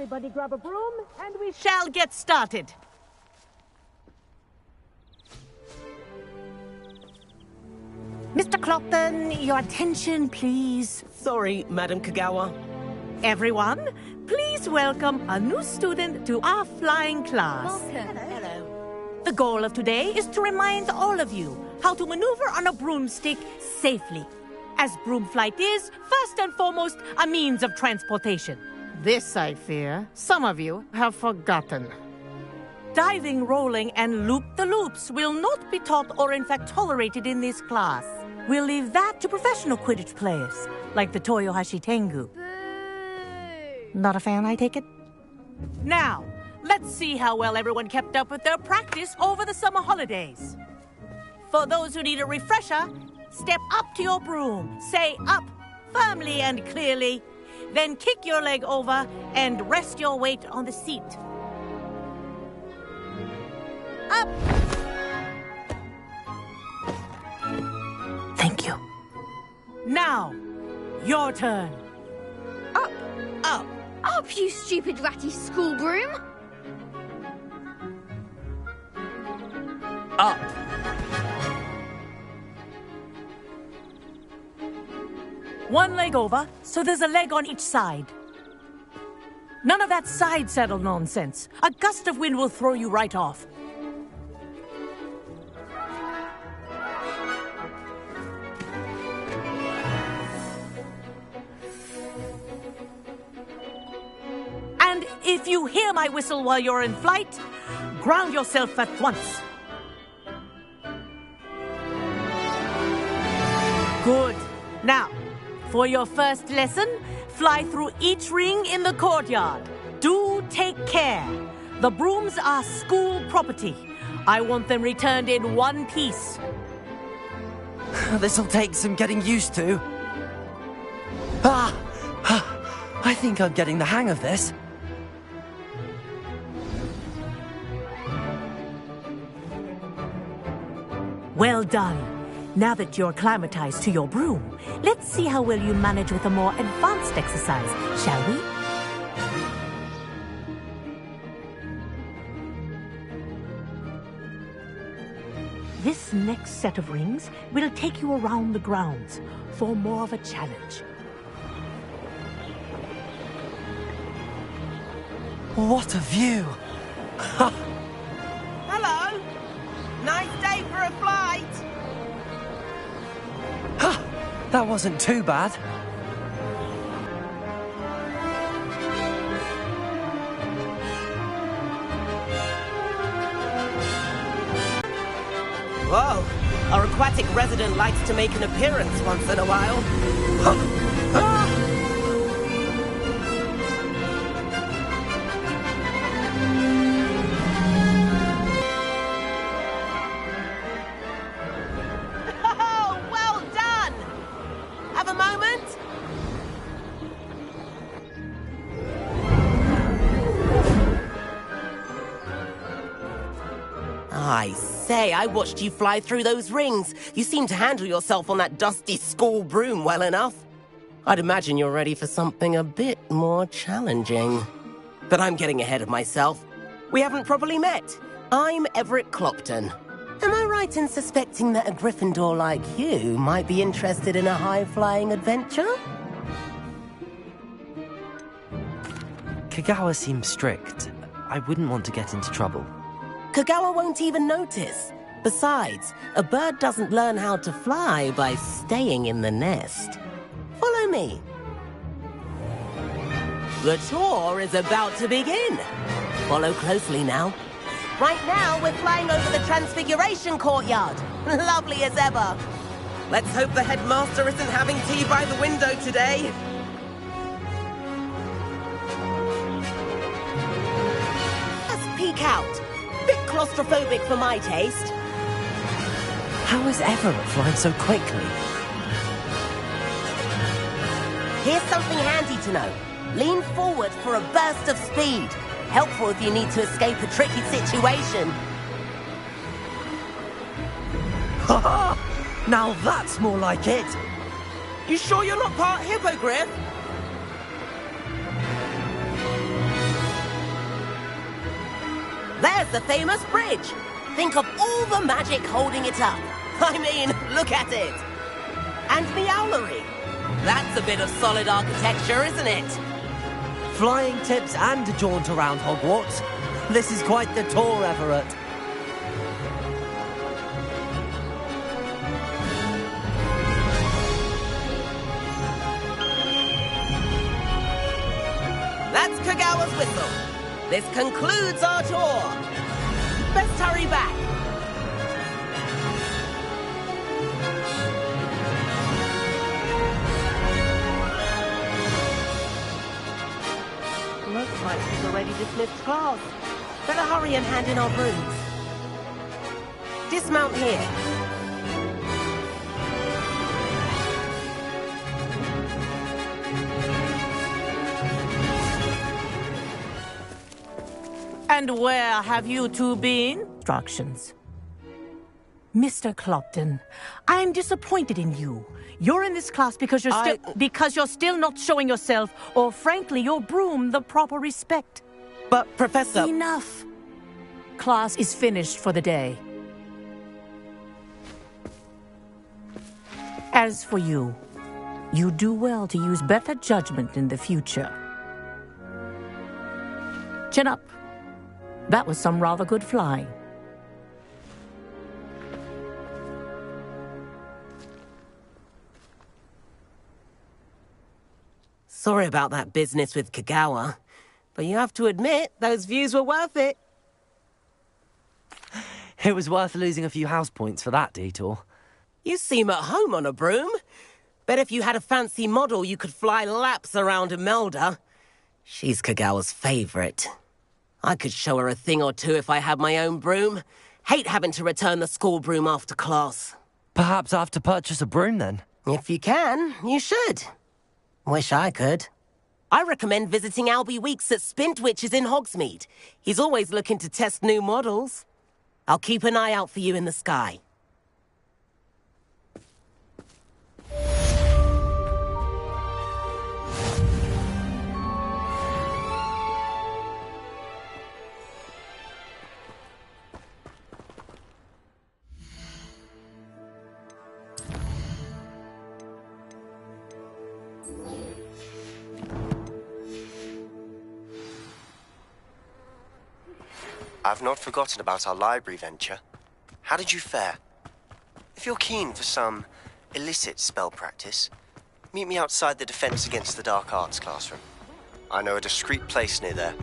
Everybody grab a broom, and we shall get started. Mr. Clopton, your attention, please. Sorry, Madam Kagawa. Everyone, please welcome a new student to our flying class. Welcome. Hello. The goal of today is to remind all of you how to maneuver on a broomstick safely, as broom flight is, first and foremost, a means of transportation. This, I fear, some of you have forgotten. Diving, rolling, and loop-the-loops will not be taught or in fact tolerated in this class. We'll leave that to professional Quidditch players, like the Toyohashi Tengu. Boo! Not a fan, I take it? Now, let's see how well everyone kept up with their practice over the summer holidays. For those who need a refresher, step up to your broom, say up firmly and clearly, then kick your leg over and rest your weight on the seat. Up! Thank you. Now, your turn. Up! Up. Up, you stupid ratty school broom! Up. One leg over, so there's a leg on each side. None of that side saddle nonsense. A gust of wind will throw you right off. And if you hear my whistle while you're in flight, ground yourself at once. Good. Now, for your first lesson, fly through each ring in the courtyard. Do take care. The brooms are school property. I want them returned in one piece. This'll take some getting used to. I think I'm getting the hang of this. Well done. Now that you're acclimatized to your broom, let's see how well you manage with a more advanced exercise, shall we? This next set of rings will take you around the grounds for more of a challenge. What a view! Hello! Nice day for a flight! That wasn't too bad. Whoa! Our aquatic resident likes to make an appearance once in a while. Oh, well done! Have a moment? I say, I watched you fly through those rings. You seem to handle yourself on that dusty school broom well enough. I'd imagine you're ready for something a bit more challenging. But I'm getting ahead of myself. We haven't properly met. I'm Everett Clopton. Am I right in suspecting that a Gryffindor like you might be interested in a high-flying adventure? Kagawa seems strict. I wouldn't want to get into trouble. Kagawa won't even notice. Besides, a bird doesn't learn how to fly by staying in the nest. Follow me. The tour is about to begin. Follow closely now. Right now, we're flying over the Transfiguration Courtyard. Lovely as ever. Let's hope the headmaster isn't having tea by the window today. Let's peek out. Bit claustrophobic for my taste. How is Everett flying so quickly? Here's something handy to know. Lean forward for a burst of speed. Helpful if you need to escape a tricky situation. Now that's more like it. You sure you're not part hippogriff? There's the famous bridge. Think of all the magic holding it up. I mean, look at it. And the owlery. That's a bit of solid architecture, isn't it? Flying tips and a jaunt around Hogwarts. This is quite the tour, Everett. That's Kagawa's whistle. This concludes our tour. Let's hurry back. Looks like we've already dismissed class. Better hurry and hand in our brooms. Dismount here. And where have you two been? Instructions. Mr. Clopton, I'm disappointed in you. You're in this class because you're still not showing yourself, or frankly, your broom the proper respect. But, Professor... Enough. Class is finished for the day. As for you, you do well to use better judgment in the future. Chin up. That was some rather good flying. Sorry about that business with Kagawa, but you have to admit, those views were worth it. It was worth losing a few house points for that detour. You seem at home on a broom. Bet if you had a fancy model, you could fly laps around Imelda. She's Kagawa's favorite. I could show her a thing or two if I had my own broom. Hate having to return the school broom after class. Perhaps I have to purchase a broom then. If you can, you should. Wish I could. I recommend visiting Albie Weeks at Spintwitches in Hogsmeade. He's always looking to test new models. I'll keep an eye out for you in the sky. I've not forgotten about our library venture. How did you fare? If you're keen for some illicit spell practice, meet me outside the Defense Against the Dark Arts classroom. I know a discreet place near there.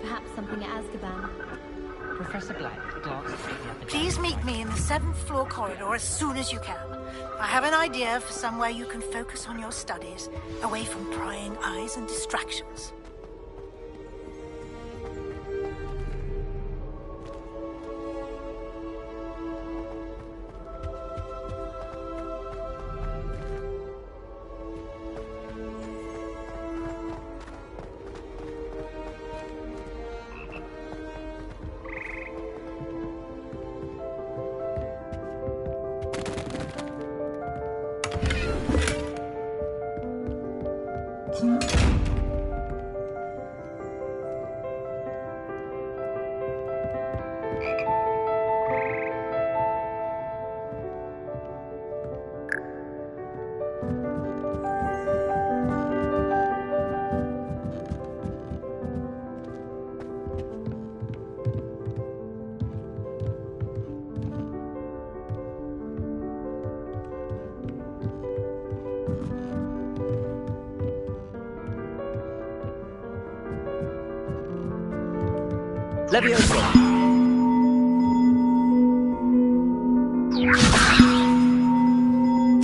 Perhaps something at Azkaban. Professor Black glanced through the other. Please meet me in the 7th floor corridor as soon as you can. I have an idea for somewhere you can focus on your studies, away from prying eyes and distractions. Leviosa.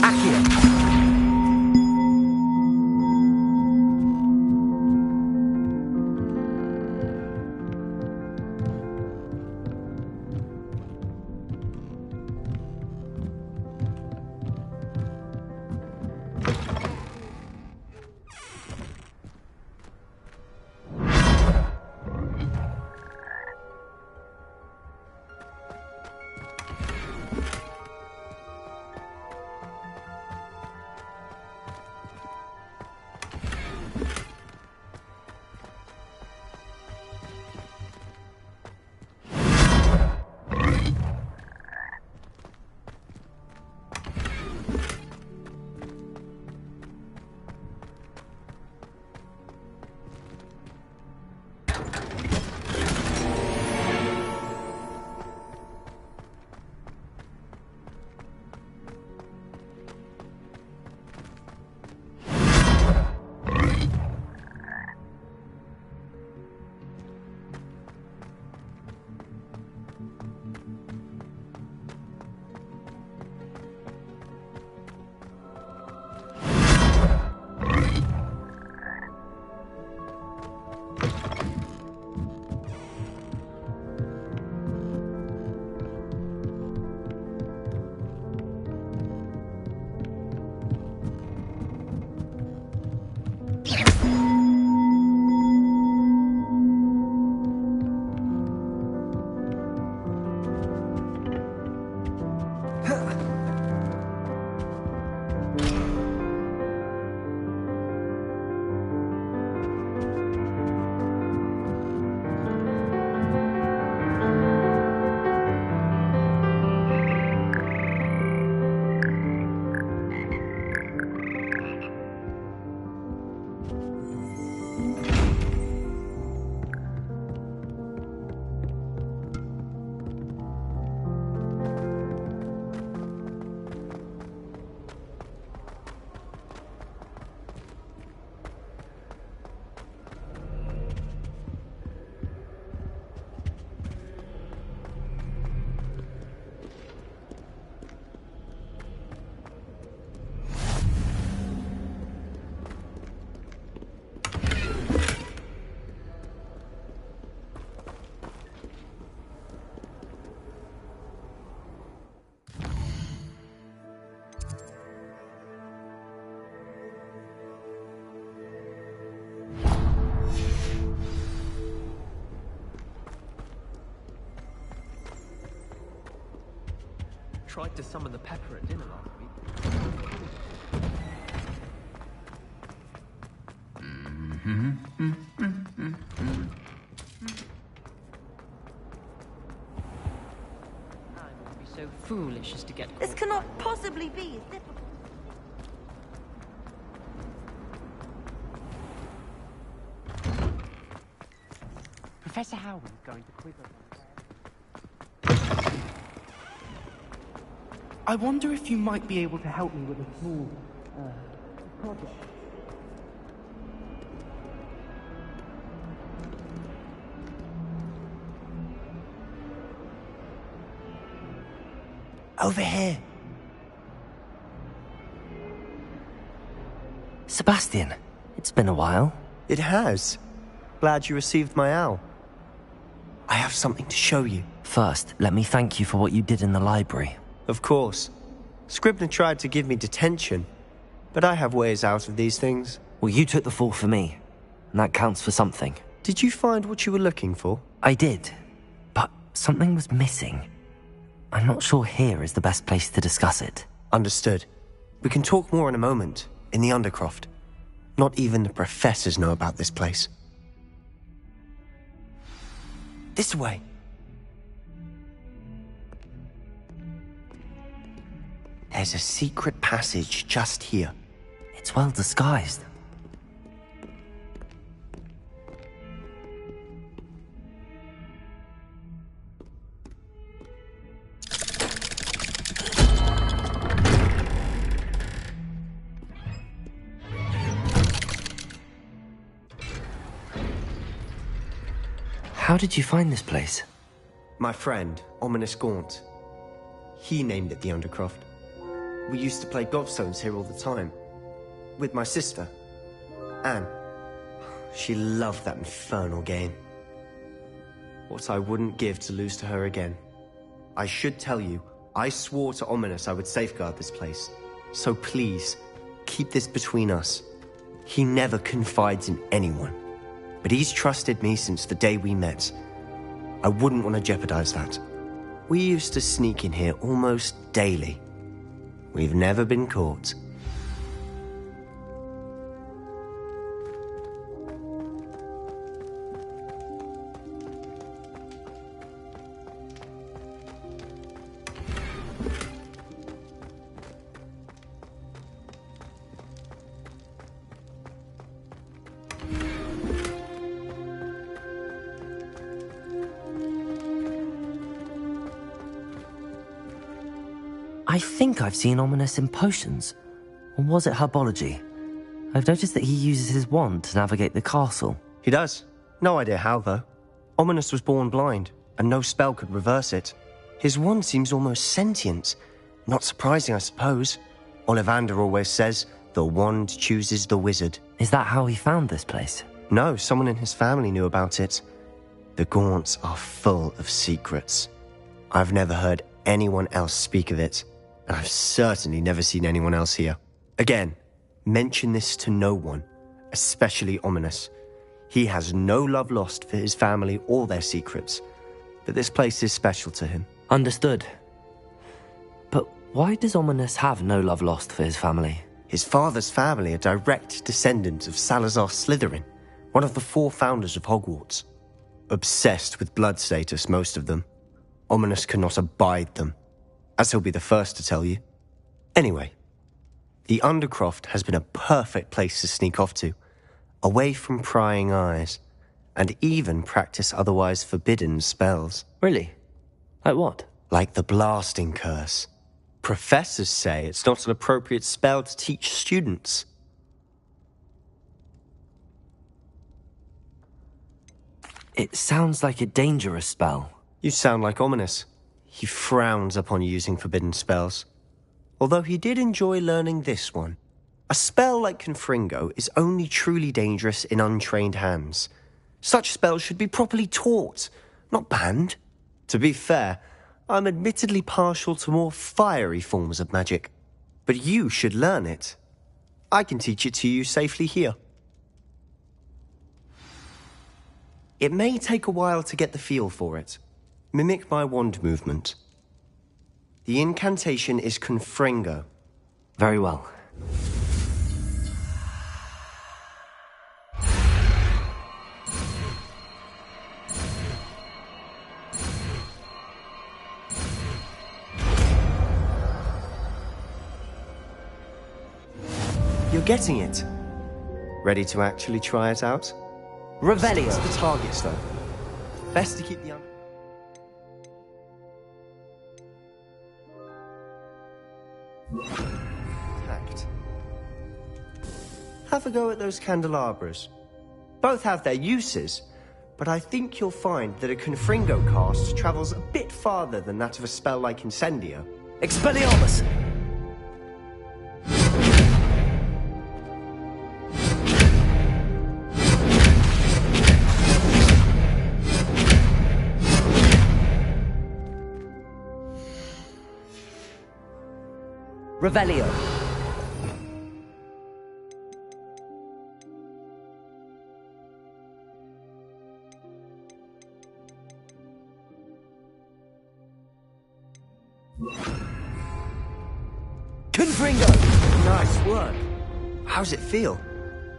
Accio. tried to summon the pepper at dinner last week. I wouldn't be so foolish as to get This caught. cannot possibly be. Professor Howard's going to quiver. I wonder if you might be able to help me with a small, project. Over here. Sebastian, it's been a while. It has. Glad you received my owl. I have something to show you. First, let me thank you for what you did in the library. Of course. Scribner tried to give me detention, but I have ways out of these things. Well, you took the fall for me, and that counts for something. Did you find what you were looking for? I did, but something was missing. I'm not sure here is the best place to discuss it. Understood. We can talk more in a moment, in the Undercroft. Not even the professors know about this place. This way. There's a secret passage just here. It's well disguised. How did you find this place? My friend, Ominous Gaunt. He named it the Undercroft. We used to play gobstones here all the time. With my sister, Anne. She loved that infernal game. What I wouldn't give to lose to her again. I should tell you, I swore to Ominous I would safeguard this place. So please, keep this between us. He never confides in anyone. But he's trusted me since the day we met. I wouldn't want to jeopardize that. We used to sneak in here almost daily. We've never been caught. I think I've seen Ominous in potions. Or was it herbology? I've noticed that he uses his wand to navigate the castle. He does. No idea how, though. Ominous was born blind, and no spell could reverse it. His wand seems almost sentient. Not surprising, I suppose. Ollivander always says, the wand chooses the wizard. Is that how he found this place? No, someone in his family knew about it. The Gaunts are full of secrets. I've never heard anyone else speak of it, and I've certainly never seen anyone else here. Again, mention this to no one, especially Ominous. He has no love lost for his family or their secrets, but this place is special to him. Understood. But why does Ominous have no love lost for his family? His father's family are direct descendants of Salazar Slytherin, one of the 4 founders of Hogwarts. Obsessed with blood status, most of them. Ominous cannot abide them, as he'll be the first to tell you. Anyway, the Undercroft has been a perfect place to sneak off to, away from prying eyes, and even practice otherwise forbidden spells. Really? Like what? Like the blasting curse. Professors say it's not an appropriate spell to teach students. It sounds like a dangerous spell. You sound like Ominous. He frowns upon using forbidden spells. Although he did enjoy learning this one. A spell like Confringo is only truly dangerous in untrained hands. Such spells should be properly taught, not banned. To be fair, I'm admittedly partial to more fiery forms of magic. But you should learn it. I can teach it to you safely here. It may take a while to get the feel for it. Mimic my wand movement. The incantation is Confringo. Very well. You're getting it. Ready to actually try it out? Revelio. Stick to the targets, though. Best to keep the intact. Have a go at those candelabras. Both have their uses, but I think you'll find that a Confringo cast travels a bit farther than that of a spell like Incendio. Expelliarmus! Revelio. Confringo! Nice work. How's it feel?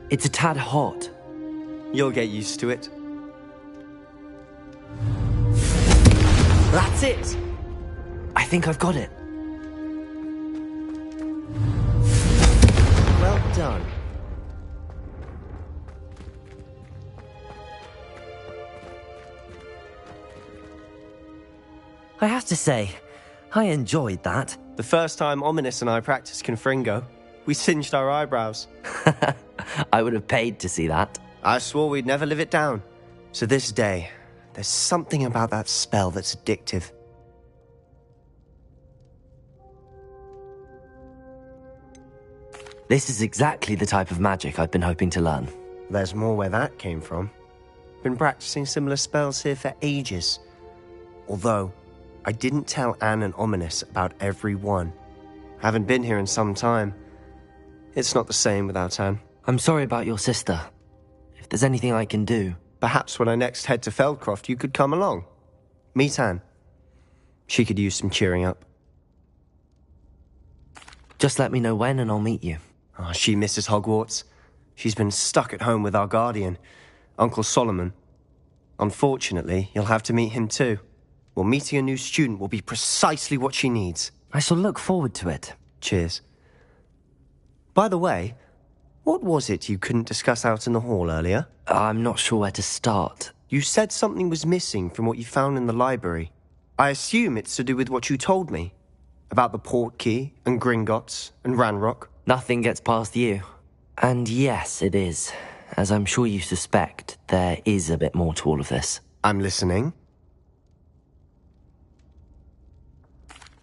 It's a tad hot. You'll get used to it. That's it! I think I've got it. Well done. I have to say, I enjoyed that. The first time Ominous and I practiced Confringo, we singed our eyebrows. I would have paid to see that. I swore we'd never live it down. So this day, there's something about that spell that's addictive. This is exactly the type of magic I've been hoping to learn. There's more where that came from. Been practicing similar spells here for ages. Although, I didn't tell Anne and Ominous about every one. Haven't been here in some time. It's not the same without Anne. I'm sorry about your sister. If there's anything I can do... Perhaps when I next head to Feldcroft, you could come along. Meet Anne. She could use some cheering up. Just let me know when and I'll meet you. Oh, she misses Hogwarts. She's been stuck at home with our guardian, Uncle Solomon. Unfortunately, you'll have to meet him too. Well, meeting a new student will be precisely what she needs. I shall look forward to it. Cheers. By the way, what was it you couldn't discuss out in the hall earlier? I'm not sure where to start. You said something was missing from what you found in the library. I assume it's to do with what you told me. About the Portkey, and Gringotts, and Ranrock. Nothing gets past you. And yes, it is. As I'm sure you suspect, there is a bit more to all of this. I'm listening.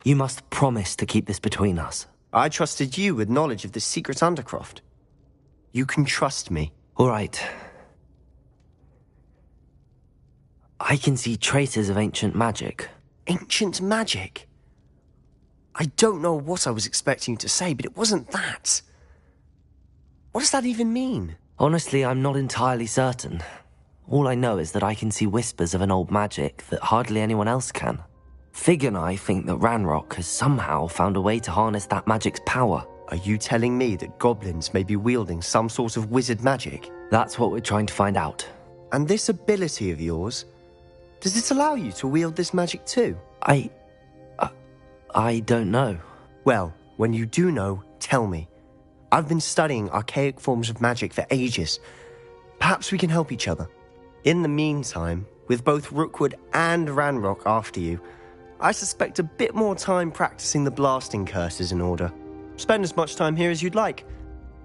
You must promise to keep this between us. I trusted you with knowledge of the secret Undercroft. You can trust me. All right. I can see traces of ancient magic. Ancient magic? I don't know what I was expecting you to say, but it wasn't that. What does that even mean? Honestly, I'm not entirely certain. All I know is that I can see whispers of an old magic that hardly anyone else can. Fig and I think that Ranrock has somehow found a way to harness that magic's power. Are you telling me that goblins may be wielding some sort of wizard magic? That's what we're trying to find out. And this ability of yours, does it allow you to wield this magic too? I don't know. Well, when you do know, tell me. I've been studying archaic forms of magic for ages. Perhaps we can help each other. In the meantime, with both Rookwood and Ranrock after you, I suspect a bit more time practicing the blasting curse is in order. Spend as much time here as you'd like.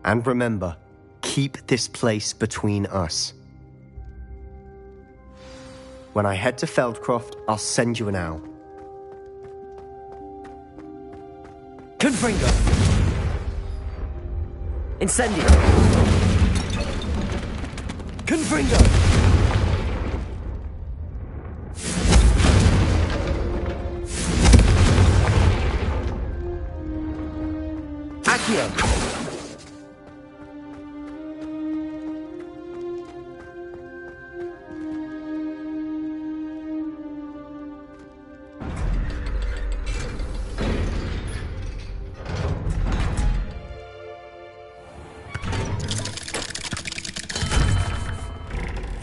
And remember, keep this place between us. When I head to Feldcroft, I'll send you an owl. Confringo! Incendio! Confringo! Accio!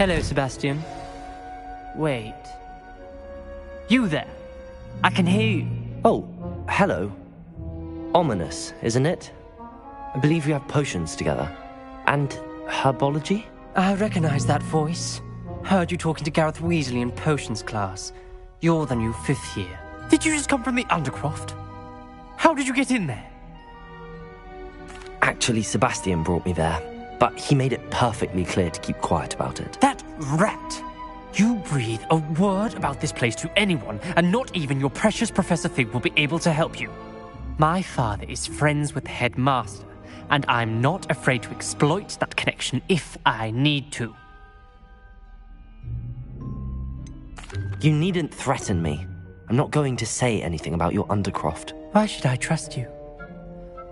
Hello, Sebastian. Wait. You there? I can hear you. Oh, hello. Ominous, isn't it? I believe you have potions together. And herbology? I recognize that voice. Heard you talking to Gareth Weasley in potions class. You're the new 5th year. Did you just come from the Undercroft? How did you get in there? Actually, Sebastian brought me there, but he made it perfectly clear to keep quiet about it. That rat! You breathe a word about this place to anyone, and not even your precious Professor Fig will be able to help you. My father is friends with the headmaster, and I'm not afraid to exploit that connection if I need to. You needn't threaten me. I'm not going to say anything about your Undercroft. Why should I trust you?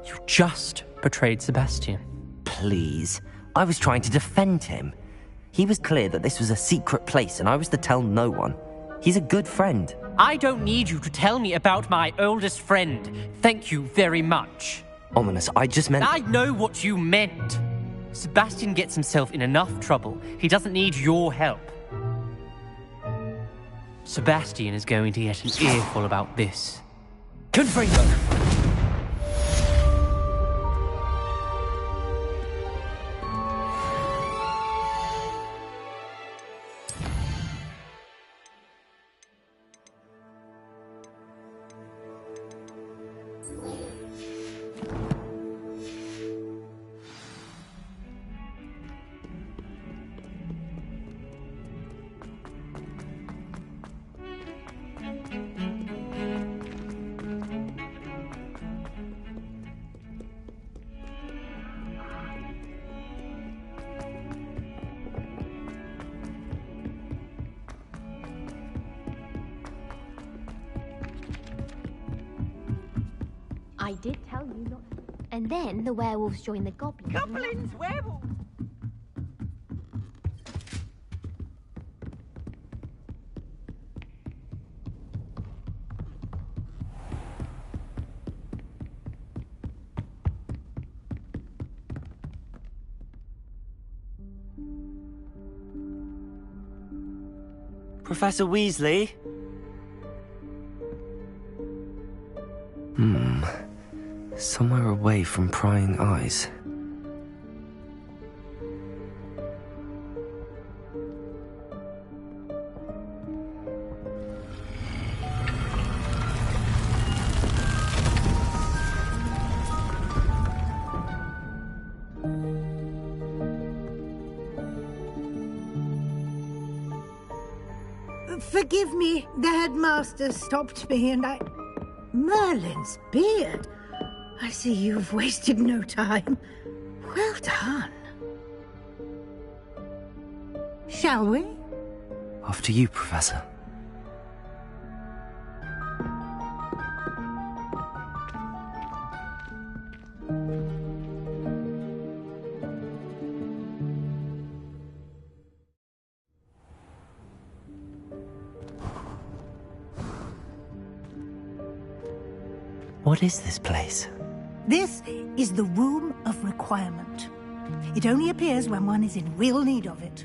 You just betrayed Sebastian. Please. I was trying to defend him. He was clear that this was a secret place and I was to tell no one. He's a good friend. I don't need you to tell me about my oldest friend. Thank you very much. Ominous, I just meant... I know what you meant. Sebastian gets himself in enough trouble. He doesn't need your help. Sebastian is going to get an earful about this. Confringo! I did tell you not. And then the werewolves joined the goblins. Goblins, werewolves. Professor Weasley? Somewhere away from prying eyes. Forgive me, the headmaster stopped me and I... Merlin's beard. I see you've wasted no time. Well done. Shall we? After you, Professor. What is this place? This is the Room of Requirement. It only appears when one is in real need of it.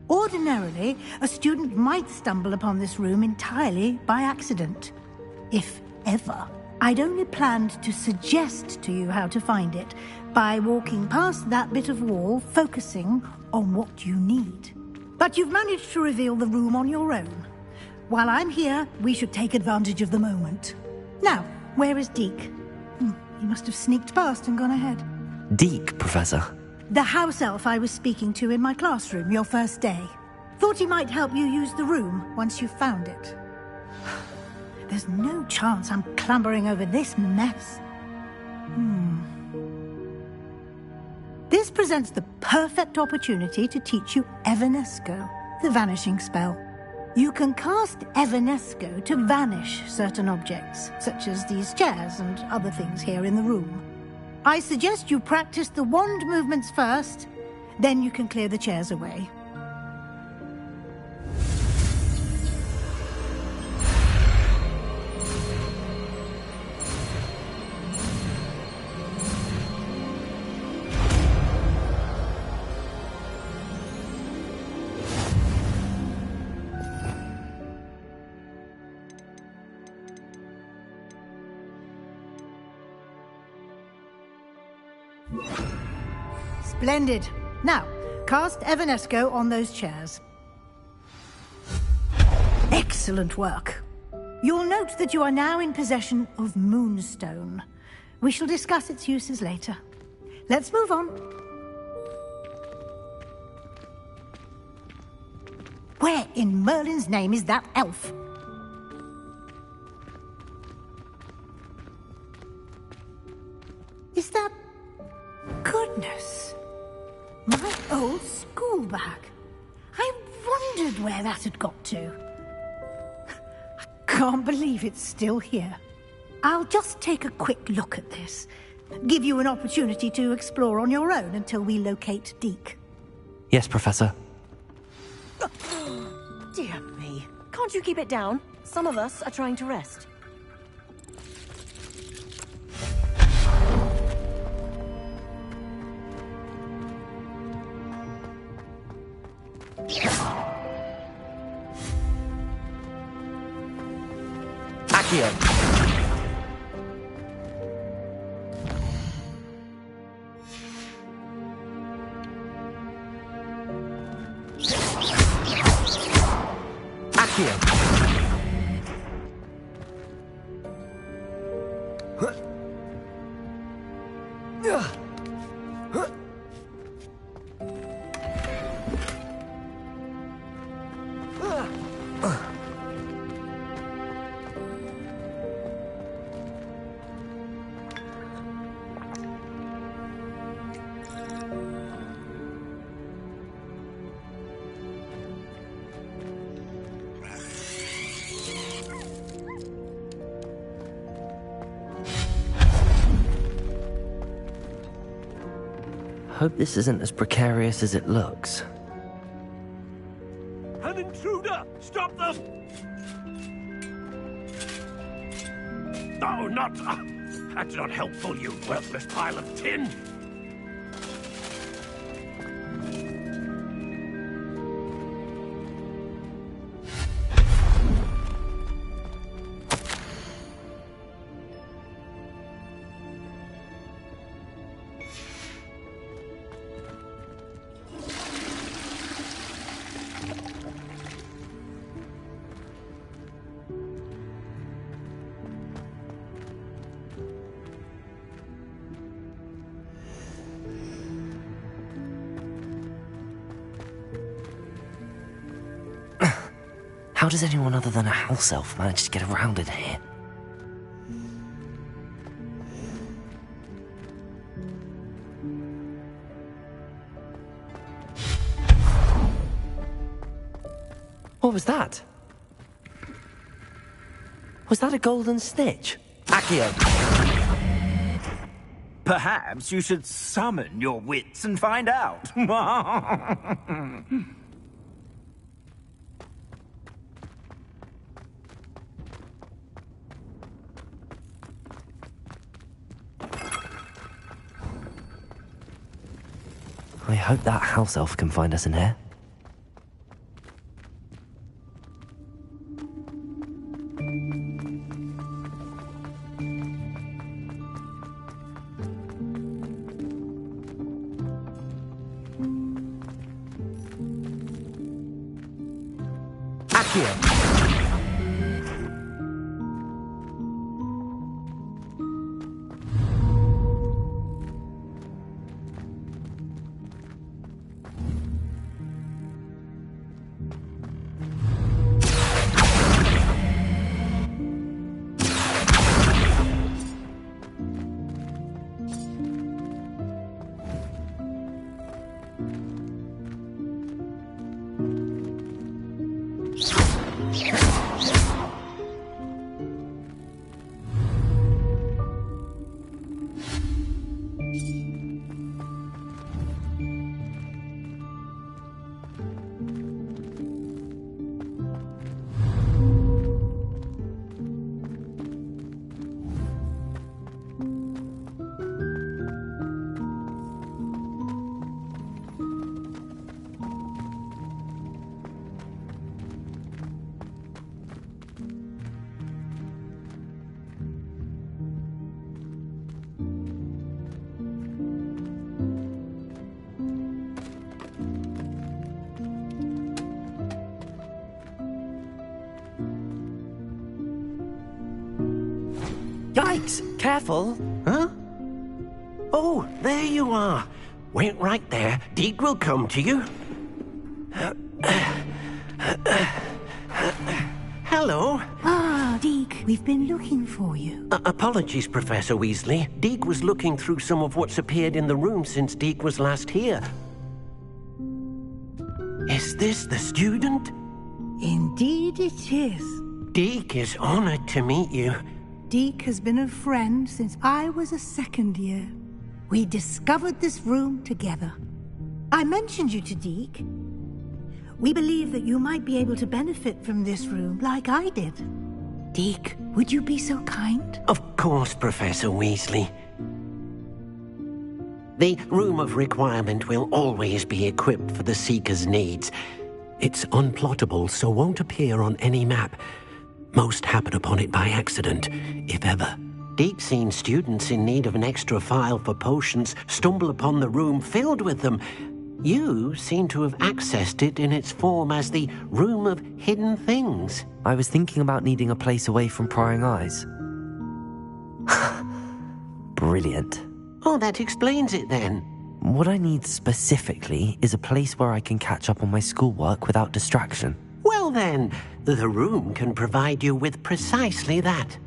Ordinarily, a student might stumble upon this room entirely by accident. If ever. I'd only planned to suggest to you how to find it by walking past that bit of wall, focusing on what you need. But you've managed to reveal the room on your own. While I'm here, we should take advantage of the moment. Now, where is Deke? He must have sneaked past and gone ahead. Deke, Professor. The house elf I was speaking to in my classroom your first day. Thought he might help you use the room once you've found it. There's no chance I'm clambering over this mess. This presents the perfect opportunity to teach you Evanesco, the vanishing spell. You can cast Evanesco to vanish certain objects, such as these chairs and other things here in the room. I suggest you practice the wand movements first, then you can clear the chairs away. Splendid. Now, cast Evanesco on those chairs. Excellent work. You'll note that you are now in possession of Moonstone. We shall discuss its uses later. Let's move on. Where in Merlin's name is that elf? Is that... Goodness. My old school bag. I wondered where that had got to. I can't believe it's still here. I'll just take a quick look at this. Give you an opportunity to explore on your own until we locate Deke. Yes, Professor. Dear me. Can't you keep it down? Some of us are trying to rest. Accio! Hope this isn't as precarious as it looks. An intruder! Stop them! Oh, not... that's not helpful, you worthless pile of tin! How does anyone other than a house elf manage to get around in here? What was that? Was that a golden snitch? Accio! Perhaps you should summon your wits and find out. I hope that house elf can find us in here. Accio! Yikes! Careful! Huh? Oh, there you are. Wait right there. Deke will come to you. Hello. Ah, Deke, we've been looking for you. Apologies, Professor Weasley. Deke was looking through some of what's appeared in the room since Deke was last here. Is this the student? Indeed it is. Deke is honored to meet you. Deke has been a friend since I was a second year. We discovered this room together. I mentioned you to Deke. We believe that you might be able to benefit from this room like I did. Deke, would you be so kind? Of course, Professor Weasley. The Room of Requirement will always be equipped for the Seeker's needs. It's unplottable, so won't appear on any map. Most happen upon it by accident, if ever. Deke's seen students in need of an extra file for potions stumble upon the room filled with them. You seem to have accessed it in its form as the Room of Hidden Things. I was thinking about needing a place away from prying eyes. Brilliant. Oh, that explains it then. What I need specifically is a place where I can catch up on my schoolwork without distraction. Well then, the room can provide you with precisely that.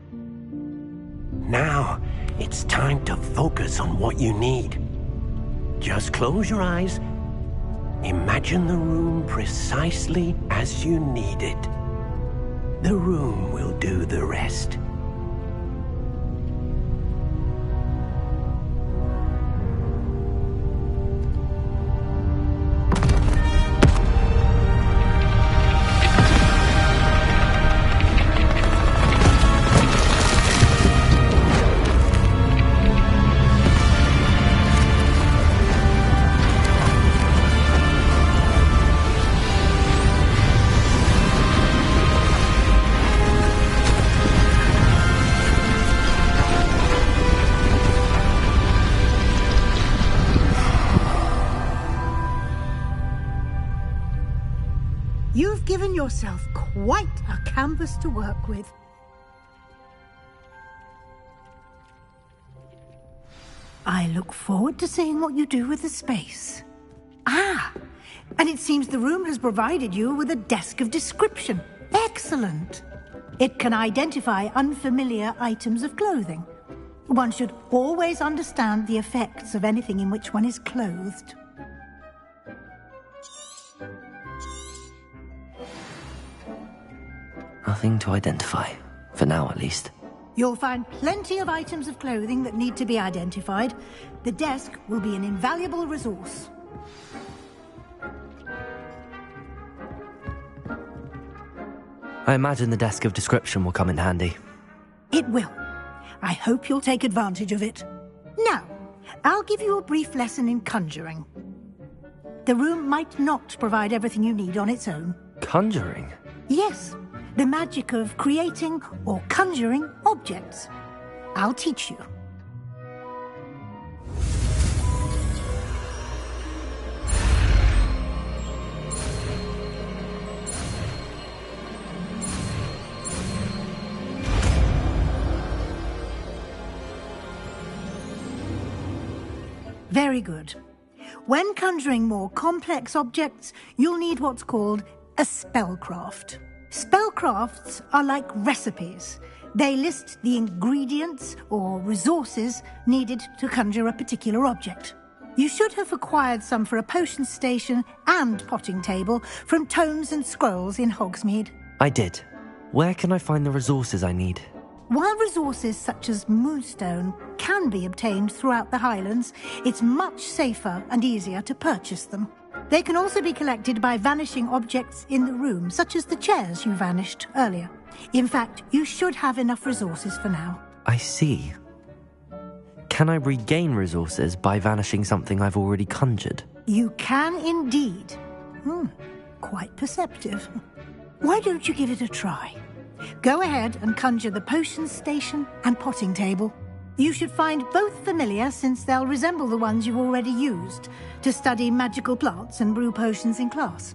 Now, it's time to focus on what you need. Just close your eyes. Imagine the room precisely as you need it. The room will do the rest. You've given yourself quite a canvas to work with. I look forward to seeing what you do with the space. Ah, and it seems the room has provided you with a desk of description. Excellent. It can identify unfamiliar items of clothing. One should always understand the effects of anything in which one is clothed. Nothing to identify, for now at least. You'll find plenty of items of clothing that need to be identified. The desk will be an invaluable resource. I imagine the desk of description will come in handy. It will. I hope you'll take advantage of it. Now, I'll give you a brief lesson in conjuring. The room might not provide everything you need on its own. Conjuring? Yes, the magic of creating or conjuring objects. I'll teach you. Very good. When conjuring more complex objects, you'll need what's called a spellcraft. Spellcrafts are like recipes. They list the ingredients or resources needed to conjure a particular object. You should have acquired some for a potion station and potting table from tomes and scrolls in Hogsmeade. I did. Where can I find the resources I need? While resources such as moonstone can be obtained throughout the Highlands, it's much safer and easier to purchase them. They can also be collected by vanishing objects in the room, such as the chairs you vanished earlier. In fact, you should have enough resources for now. I see. Can I regain resources by vanishing something I've already conjured? You can indeed. Quite perceptive. Why don't you give it a try? Go ahead and conjure the potion station and potting table. You should find both familiar, since they'll resemble the ones you've already used to study magical plants and brew potions in class.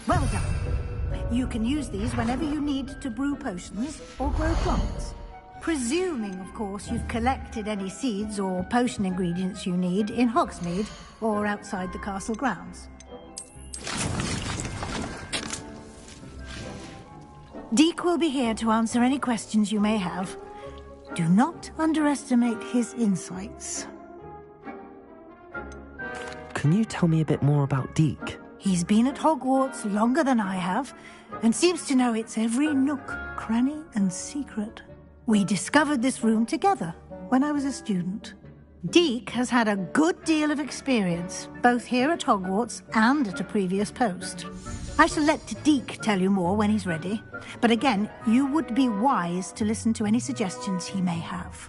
Well done. You can use these whenever you need to brew potions or grow plants. Presuming, of course, you've collected any seeds or potion ingredients you need in Hogsmeade or outside the castle grounds. Deek will be here to answer any questions you may have. Do not underestimate his insights. Can you tell me a bit more about Deek? He's been at Hogwarts longer than I have, and seems to know its every nook, cranny, and secret. We discovered this room together when I was a student. Deek has had a good deal of experience, both here at Hogwarts and at a previous post. I shall let Deek tell you more when he's ready, but again, you would be wise to listen to any suggestions he may have.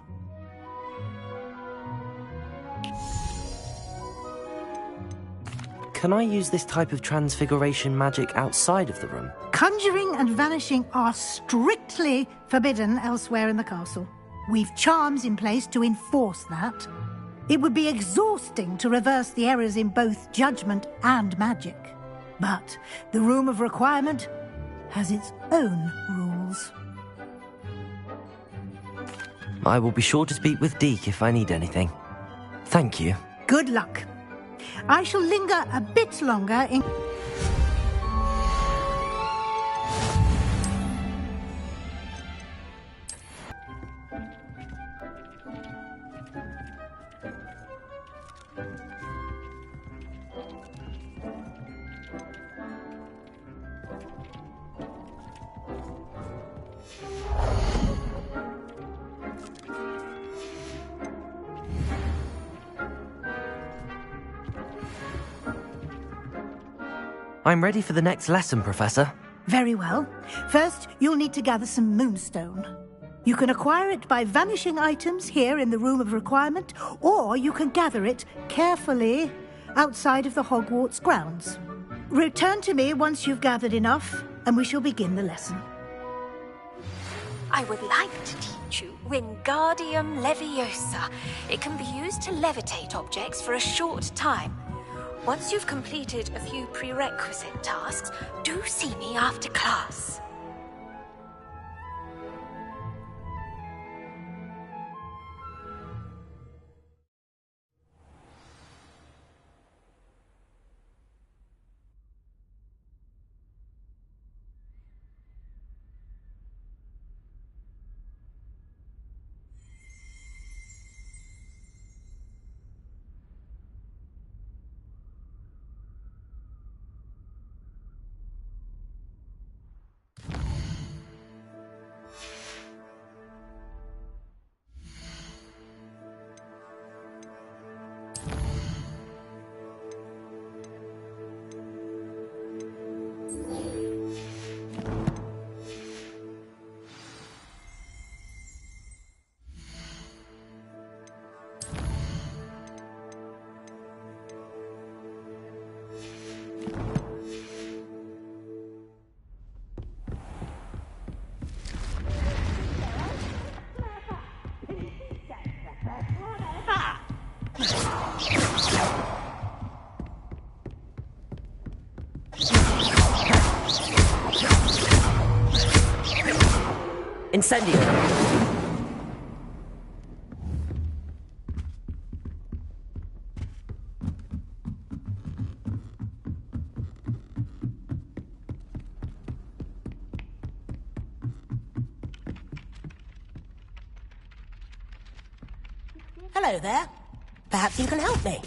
Can I use this type of transfiguration magic outside of the room? Conjuring and vanishing are strictly forbidden elsewhere in the castle. We've charms in place to enforce that. It would be exhausting to reverse the errors in both judgment and magic. But the Room of Requirement has its own rules. I will be sure to speak with Deek if I need anything. Thank you. Good luck. I shall linger a bit longer in... I'm ready for the next lesson, Professor. Very well. First, you'll need to gather some moonstone. You can acquire it by vanishing items here in the Room of Requirement, or you can gather it carefully outside of the Hogwarts grounds. Return to me once you've gathered enough, and we shall begin the lesson. I would like to teach you Wingardium Leviosa. It can be used to levitate objects for a short time. Once you've completed a few prerequisite tasks, do see me after class. Incendio. Hello there. Perhaps you can help me.